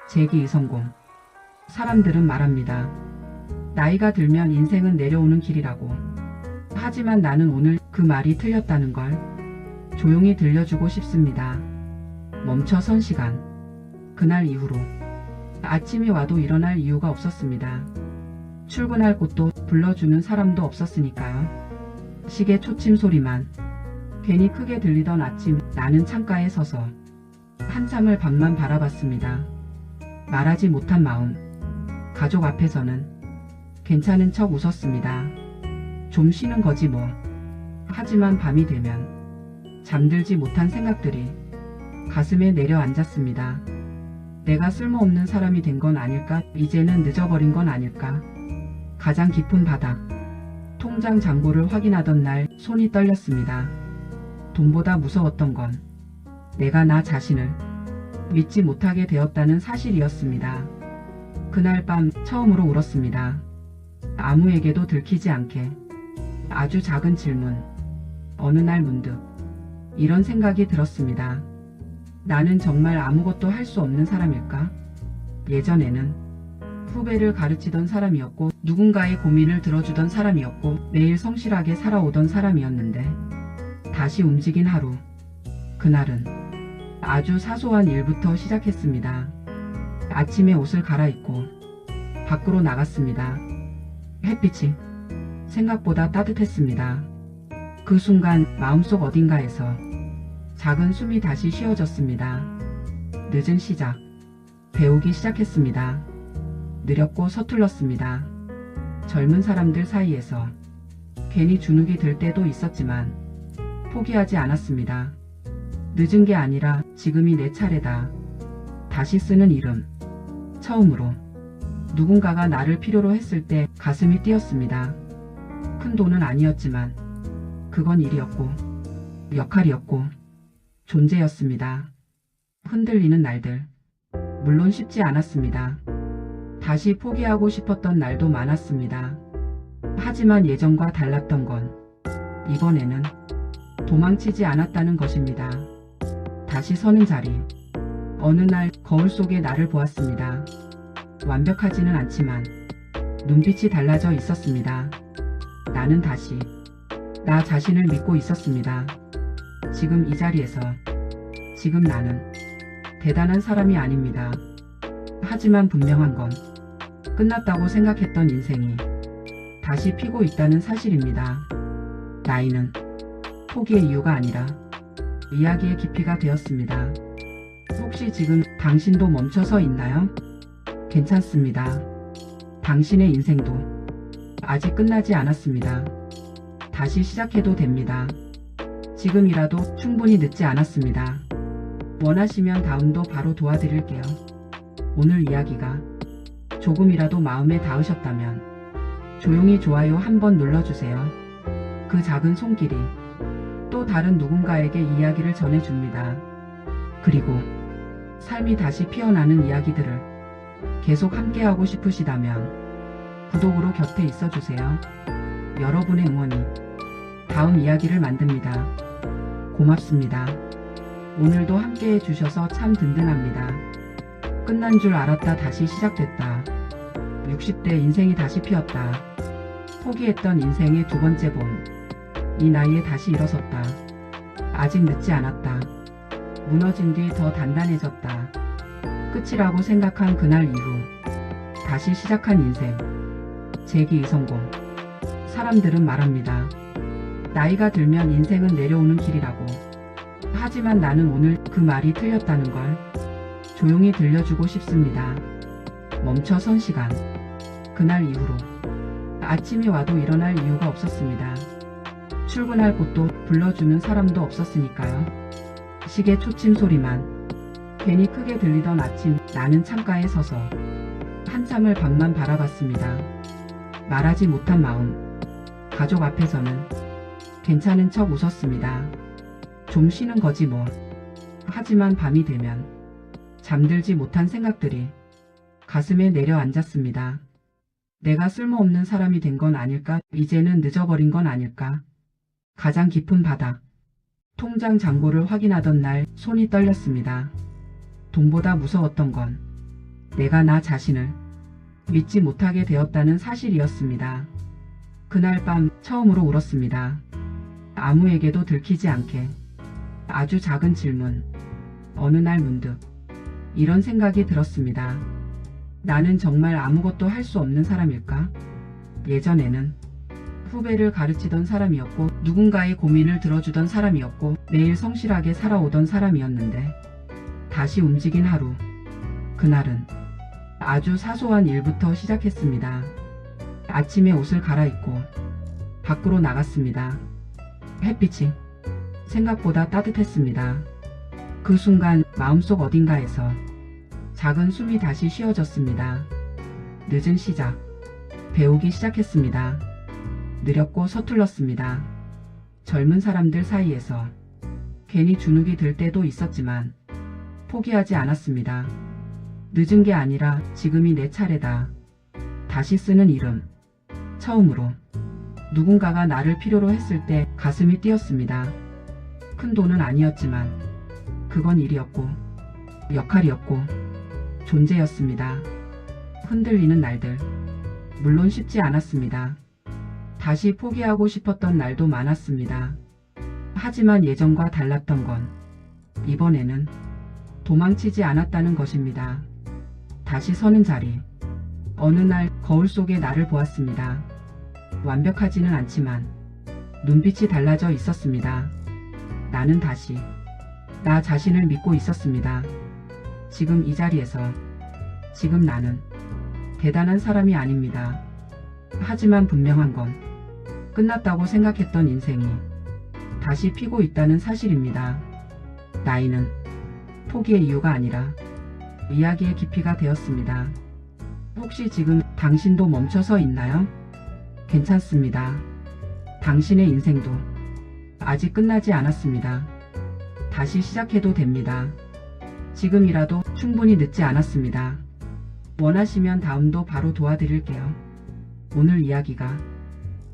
재기의성공. 사람들은 말합니다. 나이가 들면 인생은 내려오는 길이라고. 하지만 나는 오늘 그 말이 틀렸다는 걸 조용히 들려주고 싶습니다. 멈춰선 시간. 그날 이후로 아침이 와도 일어날 이유가 없었습니다. 출근할 곳도 불러주는 사람도 없었으니까요. 시계 초침 소리만 괜히 크게 들리던 아침, 나는 창가에 서서 한참을 밖만 바라봤습니다. 말하지 못한 마음. 가족 앞에서는 괜찮은 척 웃었습니다. 좀 쉬는 거지 뭐. 하지만 밤이 되면 잠들지 못한 생각들이 가슴에 내려앉았습니다. 내가 쓸모없는 사람이 된 건 아닐까? 이제는 늦어버린 건 아닐까? 가장 깊은 바닥. 통장 잔고를 확인하던 날 손이 떨렸습니다. 돈보다 무서웠던 건 내가 나 자신을 믿지 못하게 되었다는 사실이었습니다. 그날 밤 처음으로 울었습니다. 아무에게도 들키지 않게. 아주 작은 질문. 어느 날 문득 이런 생각이 들었습니다. 나는 정말 아무것도 할 수 없는 사람일까? 예전에는 후배를 가르치던 사람이었고 누군가의 고민을 들어주던 사람이었고 매일 성실하게 살아오던 사람이었는데 다시 움직인 하루. 그날은 아주 사소한 일부터 시작했습니다. 아침에 옷을 갈아입고 밖으로 나갔습니다. 햇빛이 생각보다 따뜻했습니다. 그 순간 마음속 어딘가에서 작은 숨이 다시 쉬어졌습니다. 늦은 시작. 배우기 시작했습니다. 느렸고 서툴렀습니다. 젊은 사람들 사이에서 괜히 주눅이 들 때도 있었지만 포기하지 않았습니다. 늦은 게 아니라 지금이 내 차례다. 다시 쓰는 이름. 처음으로 누군가가 나를 필요로 했을 때 가슴이 뛰었습니다. 큰 돈은 아니었지만 그건 일이었고 역할이었고 존재였습니다. 흔들리는 날들. 물론 쉽지 않았습니다. 다시 포기하고 싶었던 날도 많았습니다. 하지만 예전과 달랐던 건 이번에는 도망치지 않았다는 것입니다. 다시 서는 자리. 어느 날 거울 속에 나를 보았습니다. 완벽하지는 않지만 눈빛이 달라져 있었습니다. 나는 다시 나 자신을 믿고 있었습니다. 지금 이 자리에서 지금 나는 대단한 사람이 아닙니다. 하지만 분명한 건 끝났다고 생각했던 인생이 다시 피고 있다는 사실입니다. 나이는 포기의 이유가 아니라 이야기의 깊이가 되었습니다. 혹시 지금 당신도 멈춰서 있나요? 괜찮습니다. 당신의 인생도 아직 끝나지 않았습니다. 다시 시작해도 됩니다. 지금이라도 충분히 늦지 않았습니다. 원하시면 다음도 바로 도와드릴게요. 오늘 이야기가 조금이라도 마음에 닿으셨다면 조용히 좋아요 한번 눌러주세요. 그 작은 손길이 또 다른 누군가에게 이야기를 전해줍니다. 그리고 삶이 다시 피어나는 이야기들을 계속 함께하고 싶으시다면 구독으로 곁에 있어주세요. 여러분의 응원이 다음 이야기를 만듭니다. 고맙습니다. 오늘도 함께해 주셔서 참 든든합니다. 끝난 줄 알았다 다시 시작됐다. 60대 인생이 다시 피었다. 포기했던 인생의 두 번째 봄. 이 나이에 다시 일어섰다. 아직 늦지 않았다. 무너진 뒤 더 단단해졌다. 끝이라고 생각한 그날 이후 다시 시작한 인생. 재기의성공. 사람들은 말합니다. 나이가 들면 인생은 내려오는 길이라고. 하지만 나는 오늘 그 말이 틀렸다는 걸 조용히 들려주고 싶습니다. 멈춰선 시간. 그날 이후로 아침이 와도 일어날 이유가 없었습니다. 출근할 곳도 불러주는 사람도 없었으니까요. 시계 초침 소리만 괜히 크게 들리던 아침, 나는 창가에 서서 한참을 밖만 바라봤습니다. 말하지 못한 마음. 가족 앞에서는 괜찮은 척 웃었습니다. 좀 쉬는 거지 뭐. 하지만 밤이 되면 잠들지 못한 생각들이 가슴에 내려앉았습니다. 내가 쓸모없는 사람이 된 건 아닐까? 이제는 늦어버린 건 아닐까? 가장 깊은 바닥. 통장 잔고를 확인하던 날 손이 떨렸습니다. 돈보다 무서웠던 건 내가 나 자신을 믿지 못하게 되었다는 사실이었습니다. 그날 밤 처음으로 울었습니다. 아무에게도 들키지 않게. 아주 작은 질문. 어느 날 문득 이런 생각이 들었습니다. 나는 정말 아무것도 할 수 없는 사람일까? 예전에는 후배를 가르치던 사람이었고 누군가의 고민을 들어주던 사람이었고 매일 성실하게 살아오던 사람이었는데 다시 움직인 하루. 그날은 아주 사소한 일부터 시작했습니다. 아침에 옷을 갈아입고 밖으로 나갔습니다. 햇빛이 생각보다 따뜻했습니다. 그 순간 마음속 어딘가에서 작은 숨이 다시 쉬어졌습니다. 늦은 시작. 배우기 시작했습니다. 느렸고 서툴렀습니다. 젊은 사람들 사이에서 괜히 주눅이 들 때도 있었지만 포기하지 않았습니다. 늦은 게 아니라 지금이 내 차례다. 다시 쓰는 이름. 처음으로 누군가가 나를 필요로 했을 때 가슴이 뛰었습니다. 큰 돈은 아니었지만 그건 일이었고 역할이었고 존재였습니다. 흔들리는 날들. 물론 쉽지 않았습니다. 다시 포기하고 싶었던 날도 많았습니다. 하지만 예전과 달랐던 건 이번에는 도망치지 않았다는 것입니다. 다시 서는 자리. 어느 날 거울 속에 나를 보았습니다. 완벽하지는 않지만 눈빛이 달라져 있었습니다. 나는 다시 나 자신을 믿고 있었습니다. 지금 이 자리에서 지금 나는 대단한 사람이 아닙니다. 하지만 분명한 건 끝났다고 생각했던 인생이 다시 피고 있다는 사실입니다. 나이는 포기의 이유가 아니라 이야기의 깊이가 되었습니다. 혹시 지금 당신도 멈춰서 있나요? 괜찮습니다. 당신의 인생도 아직 끝나지 않았습니다. 다시 시작해도 됩니다. 지금이라도 충분히 늦지 않았습니다. 원하시면 다음도 바로 도와드릴게요. 오늘 이야기가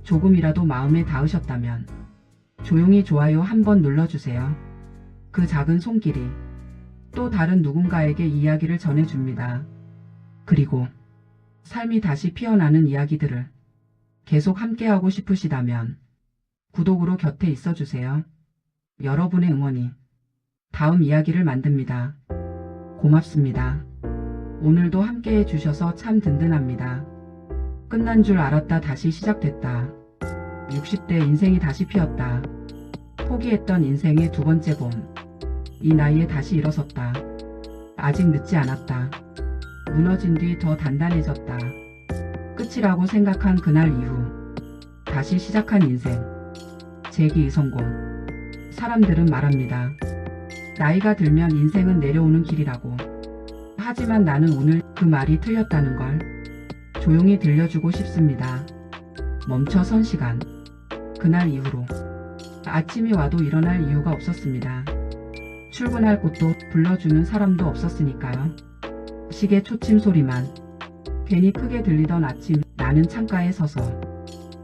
조금이라도 마음에 닿으셨다면 조용히 좋아요 한번 눌러주세요. 그 작은 손길이 또 다른 누군가에게 이야기를 전해줍니다. 그리고 삶이 다시 피어나는 이야기들을 계속 함께하고 싶으시다면 구독으로 곁에 있어주세요. 여러분의 응원이 다음 이야기를 만듭니다. 고맙습니다. 오늘도 함께해 주셔서 참 든든합니다. 끝난 줄 알았다 다시 시작됐다. 60대 인생이 다시 피었다. 포기했던 인생의 두 번째 봄. 이 나이에 다시 일어섰다. 아직 늦지 않았다. 무너진 뒤 더 단단해졌다. 끝이라고 생각한 그날 이후 다시 시작한 인생. 재기 성공. 사람들은 말합니다. 나이가 들면 인생은 내려오는 길이라고. 하지만 나는 오늘 그 말이 틀렸다는 걸 조용히 들려주고 싶습니다. 멈춰 선 시간. 그날 이후로 아침이 와도 일어날 이유가 없었습니다. 출근할 곳도 불러주는 사람도 없었으니까요. 시계 초침 소리만 괜히 크게 들리던 아침. 나는 창가에 서서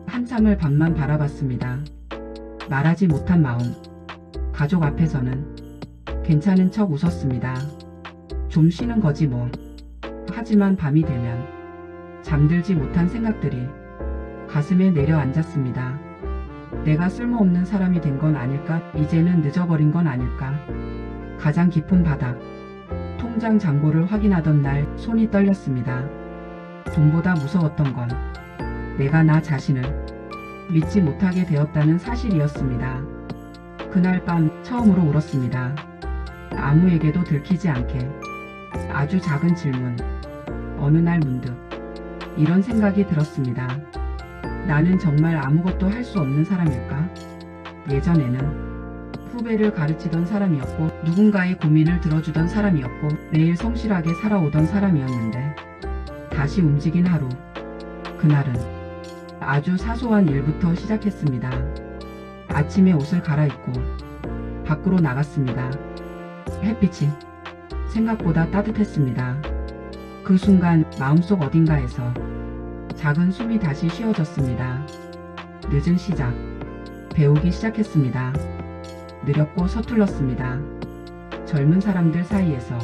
한참을 밤만 바라봤습니다. 말하지 못한 마음. 가족 앞에서는 괜찮은 척 웃었습니다. 좀 쉬는 거지 뭐. 하지만 밤이 되면 잠들지 못한 생각들이 가슴에 내려앉았습니다. 내가 쓸모없는 사람이 된 건 아닐까? 이제는 늦어버린 건 아닐까? 가장 깊은 바닥. 통장 잔고를 확인하던 날 손이 떨렸습니다. 돈보다 무서웠던 건 내가 나 자신을 믿지 못하게 되었다는 사실이었습니다. 그날 밤 처음으로 울었습니다. 아무에게도 들키지 않게. 아주 작은 질문. 어느 날 문득 이런 생각이 들었습니다. 나는 정말 아무것도 할 수 없는 사람일까? 예전에는 후배를 가르치던 사람이었고 누군가의 고민을 들어주던 사람이었고 매일 성실하게 살아오던 사람이었는데 다시 움직인 하루. 그날은 아주 사소한 일부터 시작했습니다. 아침에 옷을 갈아입고 밖으로 나갔습니다. 햇빛이 생각보다 따뜻했습니다. 그 순간 마음속 어딘가에서 작은 숨이 다시 쉬어졌습니다. 늦은 시작. 배우기 시작했습니다. 느렸고 서툴렀습니다. 젊은 사람들 사이에서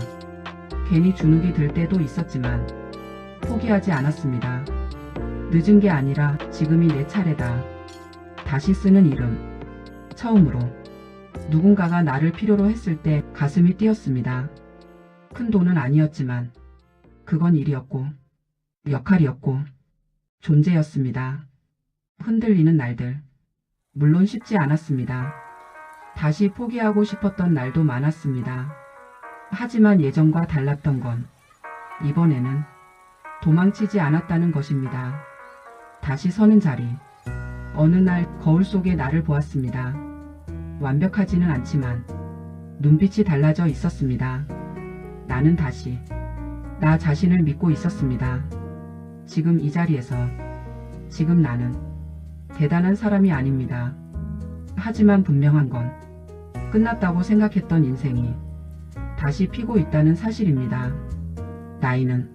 괜히 주눅이 들 때도 있었지만 포기하지 않았습니다. 늦은 게 아니라 지금이 내 차례다. 다시 쓰는 이름. 처음으로 누군가가 나를 필요로 했을 때 가슴이 뛰었습니다. 큰 돈은 아니었지만 그건 일이었고 역할이었고 존재였습니다. 흔들리는 날들. 물론 쉽지 않았습니다. 다시 포기하고 싶었던 날도 많았습니다. 하지만 예전과 달랐던 건 이번에는 도망치지 않았다는 것입니다. 다시 서는 자리. 어느 날 거울 속에 나를 보았습니다. 완벽하지는 않지만 눈빛이 달라져 있었습니다. 나는 다시 나 자신을 믿고 있었습니다. 지금 이 자리에서 지금 나는 대단한 사람이 아닙니다. 하지만 분명한 건 끝났다고 생각했던 인생이 다시 피고 있다는 사실입니다. 나이는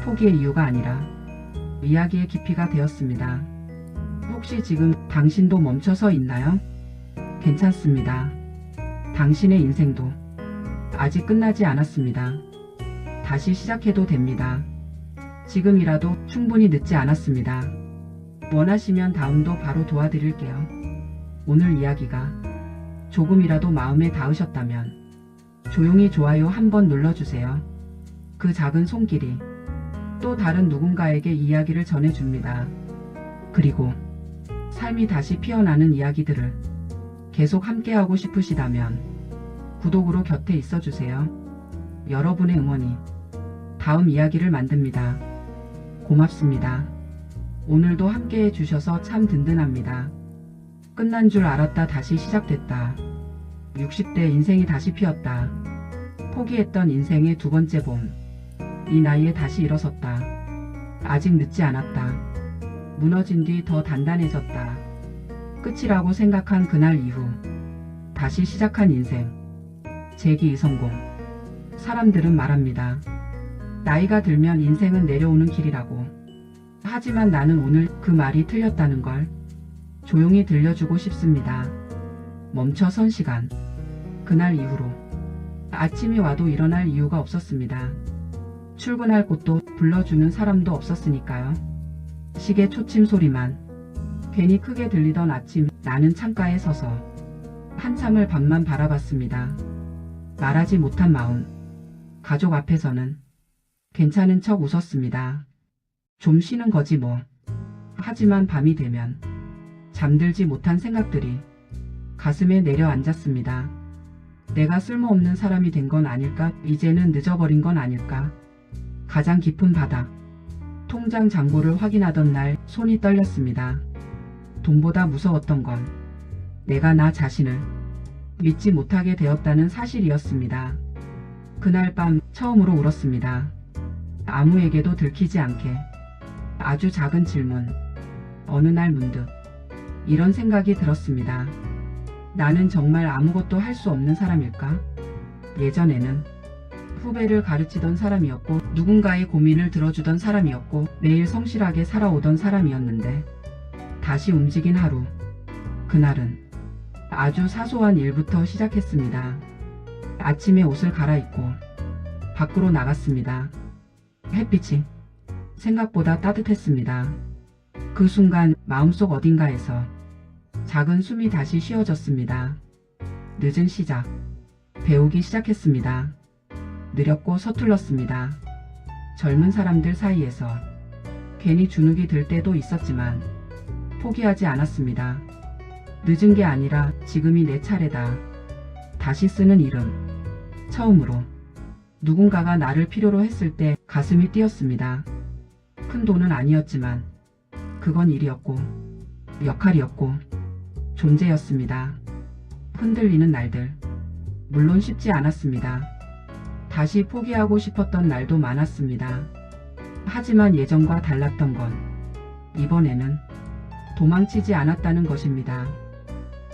포기의 이유가 아니라 이야기의 깊이가 되었습니다. 혹시 지금 당신도 멈춰서 있나요? 괜찮습니다. 당신의 인생도 아직 끝나지 않았습니다. 다시 시작해도 됩니다. 지금이라도 충분히 늦지 않았습니다. 원하시면 다음도 바로 도와드릴게요. 오늘 이야기가 조금이라도 마음에 닿으셨다면 조용히 좋아요 한번 눌러주세요. 그 작은 손길이 또 다른 누군가에게 이야기를 전해줍니다. 그리고 삶이 다시 피어나는 이야기들을 계속 함께하고 싶으시다면 구독으로 곁에 있어주세요. 여러분의 응원이 다음 이야기를 만듭니다. 고맙습니다. 오늘도 함께해 주셔서 참 든든합니다. 끝난 줄 알았다 다시 시작됐다. 60대 인생이 다시 피었다. 포기했던 인생의 두 번째 봄. 이 나이에 다시 일어섰다. 아직 늦지 않았다. 무너진 뒤 더 단단해졌다. 끝이라고 생각한 그날 이후 다시 시작한 인생. 재기 성공. 사람들은 말합니다. 나이가 들면 인생은 내려오는 길이라고. 하지만 나는 오늘 그 말이 틀렸다는 걸 조용히 들려주고 싶습니다. 멈춰 선 시간. 그날 이후로 아침이 와도 일어날 이유가 없었습니다. 출근할 곳도 불러주는 사람도 없었으니까요. 시계 초침 소리만 괜히 크게 들리던 아침. 나는 창가에 서서 한참을 밤만 바라봤습니다. 말하지 못한 마음. 가족 앞에서는 괜찮은 척 웃었습니다. 좀 쉬는 거지 뭐. 하지만 밤이 되면 잠들지 못한 생각들이 가슴에 내려앉았습니다. 내가 쓸모없는 사람이 된 건 아닐까? 이제는 늦어버린 건 아닐까? 가장 깊은 바닥. 통장 잔고를 확인하던 날 손이 떨렸습니다. 돈보다 무서웠던 건 내가 나 자신을 믿지 못하게 되었다는 사실이었습니다. 그날 밤 처음으로 울었습니다. 아무에게도 들키지 않게. 아주 작은 질문. 어느 날 문득 이런 생각이 들었습니다. 나는 정말 아무것도 할 수 없는 사람일까? 예전에는 후배를 가르치던 사람이었고 누군가의 고민을 들어주던 사람이었고 매일 성실하게 살아오던 사람이었는데 다시 움직인 하루. 그날은 아주 사소한 일부터 시작했습니다. 아침에 옷을 갈아입고 밖으로 나갔습니다. 햇빛이 생각보다 따뜻했습니다. 그 순간 마음속 어딘가에서 작은 숨이 다시 쉬어졌습니다. 늦은 시작. 배우기 시작했습니다. 느렸고 서툴렀습니다. 젊은 사람들 사이에서 괜히 주눅이 들 때도 있었지만 포기하지 않았습니다. 늦은 게 아니라 지금이 내 차례다. 다시 쓰는 이름. 처음으로 누군가가 나를 필요로 했을 때 가슴이 뛰었습니다. 큰 돈은 아니었지만 그건 일이었고 역할이었고 존재였습니다. 흔들리는 날들. 물론 쉽지 않았습니다. 다시 포기하고 싶었던 날도 많았습니다. 하지만 예전과 달랐던 건 이번에는 도망치지 않았다는 것입니다.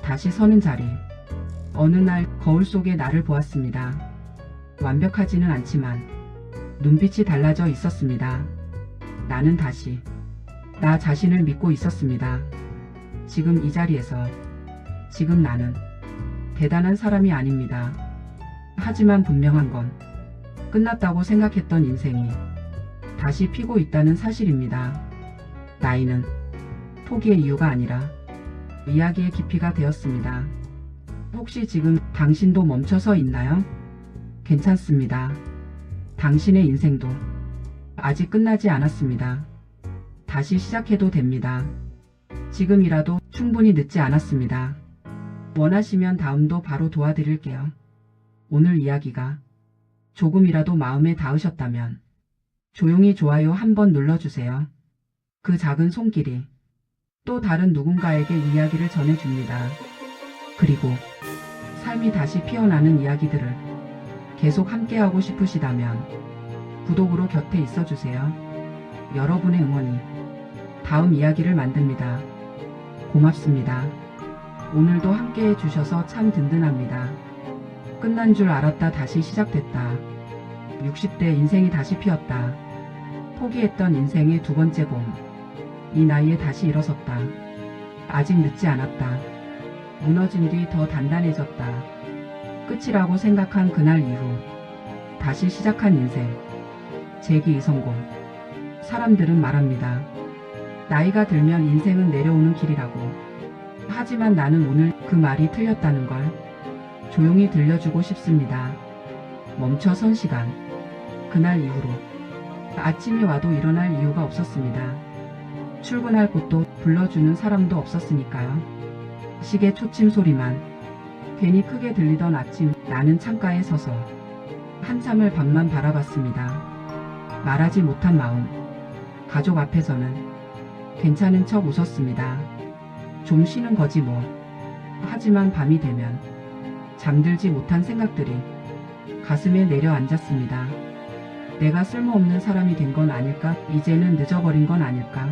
다시 서는 자리. 어느 날 거울 속에 나를 보았습니다. 완벽하지는 않지만 눈빛이 달라져 있었습니다. 나는 다시 나 자신을 믿고 있었습니다. 지금 이 자리에서 지금 나는 대단한 사람이 아닙니다. 하지만 분명한 건 끝났다고 생각했던 인생이 다시 피고 있다는 사실입니다. 나이는 포기의 이유가 아니라 이야기의 깊이가 되었습니다. 혹시 지금 당신도 멈춰서 있나요? 괜찮습니다. 당신의 인생도 아직 끝나지 않았습니다. 다시 시작해도 됩니다. 지금이라도 충분히 늦지 않았습니다. 원하시면 다음도 바로 도와드릴게요. 오늘 이야기가 조금이라도 마음에 닿으셨다면 조용히 좋아요 한번 눌러주세요. 그 작은 손길이 또 다른 누군가에게 이야기를 전해줍니다. 그리고 삶이 다시 피어나는 이야기들을 계속 함께하고 싶으시다면 구독으로 곁에 있어주세요. 여러분의 응원이 다음 이야기를 만듭니다. 고맙습니다. 오늘도 함께해 주셔서 참 든든합니다. 끝난 줄 알았다 다시 시작됐다. 60대 인생이 다시 피었다. 포기했던 인생의 두 번째 봄. 이 나이에 다시 일어섰다. 아직 늦지 않았다. 무너진 뒤 더 단단해졌다. 끝이라고 생각한 그날 이후 다시 시작한 인생. 재기 성공. 사람들은 말합니다. 나이가 들면 인생은 내려오는 길이라고. 하지만 나는 오늘 그 말이 틀렸다는 걸 조용히 들려주고 싶습니다. 멈춰선 시간. 그날 이후로 아침이 와도 일어날 이유가 없었습니다. 출근할 곳도 불러주는 사람도 없었으니까요. 시계 초침 소리만 괜히 크게 들리던 아침, 나는 창가에 서서 한참을 밤만 바라봤습니다. 말하지 못한 마음. 가족 앞에서는 괜찮은 척 웃었습니다. 좀 쉬는 거지 뭐. 하지만 밤이 되면 잠들지 못한 생각들이 가슴에 내려앉았습니다. 내가 쓸모없는 사람이 된 건 아닐까? 이제는 늦어버린 건 아닐까?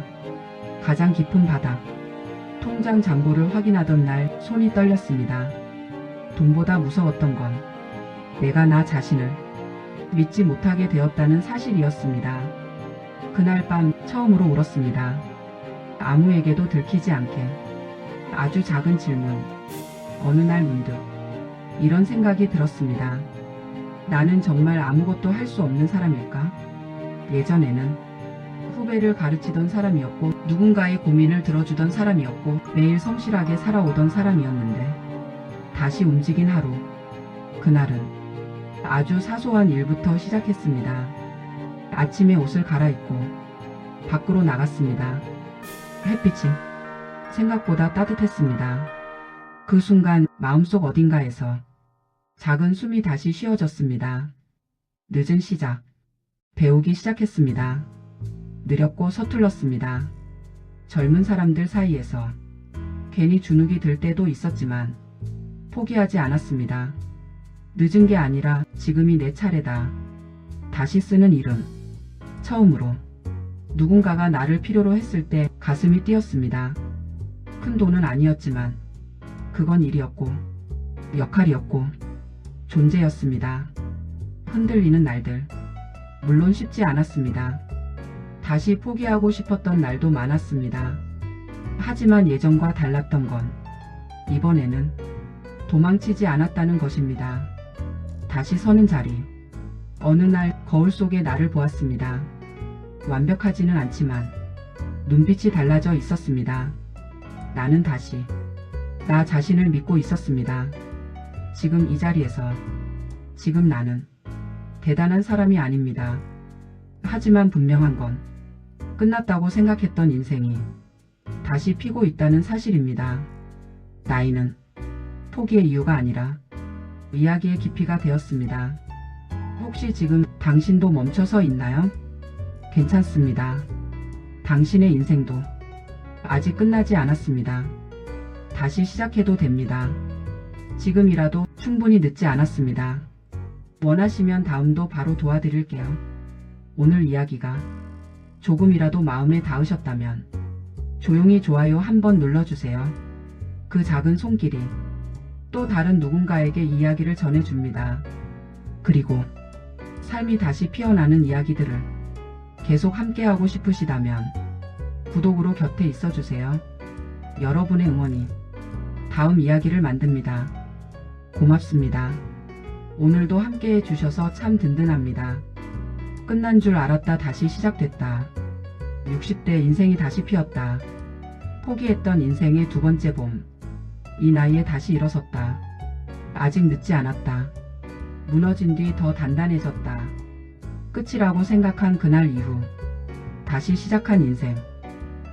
가장 깊은 바닥. 통장 잔고를 확인하던 날 손이 떨렸습니다. 돈보다 무서웠던 건 내가 나 자신을 믿지 못하게 되었다는 사실이었습니다. 그날 밤 처음으로 울었습니다. 아무에게도 들키지 않게. 아주 작은 질문. 어느 날 문득 이런 생각이 들었습니다. 나는 정말 아무것도 할 수 없는 사람일까? 예전에는 후배를 가르치던 사람이었고 누군가의 고민을 들어주던 사람이었고 매일 성실하게 살아오던 사람이었는데 다시 움직인 하루. 그날은 아주 사소한 일부터 시작했습니다. 아침에 옷을 갈아입고 밖으로 나갔습니다. 햇빛이 생각보다 따뜻했습니다. 그 순간 마음속 어딘가에서 작은 숨이 다시 쉬어졌습니다. 늦은 시작. 배우기 시작했습니다. 느렸고 서툴렀습니다. 젊은 사람들 사이에서 괜히 주눅이 들 때도 있었지만 포기하지 않았습니다. 늦은 게 아니라 지금이 내 차례다. 다시 쓰는 이름. 처음으로 누군가가 나를 필요로 했을 때 가슴이 뛰었습니다. 큰 돈은 아니었지만 그건 일이었고 역할이었고 존재였습니다. 흔들리는 날들. 물론 쉽지 않았습니다. 다시 포기하고 싶었던 날도 많았습니다. 하지만 예전과 달랐던 건 이번에는 도망치지 않았다는 것입니다. 다시 서는 자리. 어느 날 거울 속에 나를 보았습니다. 완벽하지는 않지만 눈빛이 달라져 있었습니다. 나는 다시 나 자신을 믿고 있었습니다. 지금 이 자리에서 지금 나는 대단한 사람이 아닙니다. 하지만 분명한 건 끝났다고 생각했던 인생이 다시 피고 있다는 사실입니다. 나이는 포기의 이유가 아니라 이야기의 깊이가 되었습니다. 혹시 지금 당신도 멈춰서 있나요? 괜찮습니다. 당신의 인생도 아직 끝나지 않았습니다. 다시 시작해도 됩니다. 지금이라도 충분히 늦지 않았습니다. 원하시면 다음도 바로 도와드릴게요. 오늘 이야기가 조금이라도 마음에 닿으셨다면 조용히 좋아요 한번 눌러주세요. 그 작은 손길이 또 다른 누군가에게 이야기를 전해줍니다. 그리고 삶이 다시 피어나는 이야기들을 계속 함께하고 싶으시다면 구독으로 곁에 있어주세요. 여러분의 응원이 다음 이야기를 만듭니다. 고맙습니다. 오늘도 함께 해주셔서 참 든든합니다. 끝난 줄 알았다 다시 시작됐다. 60대 인생이 다시 피었다. 포기했던 인생의 두 번째 봄. 이 나이에 다시 일어섰다. 아직 늦지 않았다. 무너진 뒤 더 단단해졌다. 끝이라고 생각한 그날 이후 다시 시작한 인생.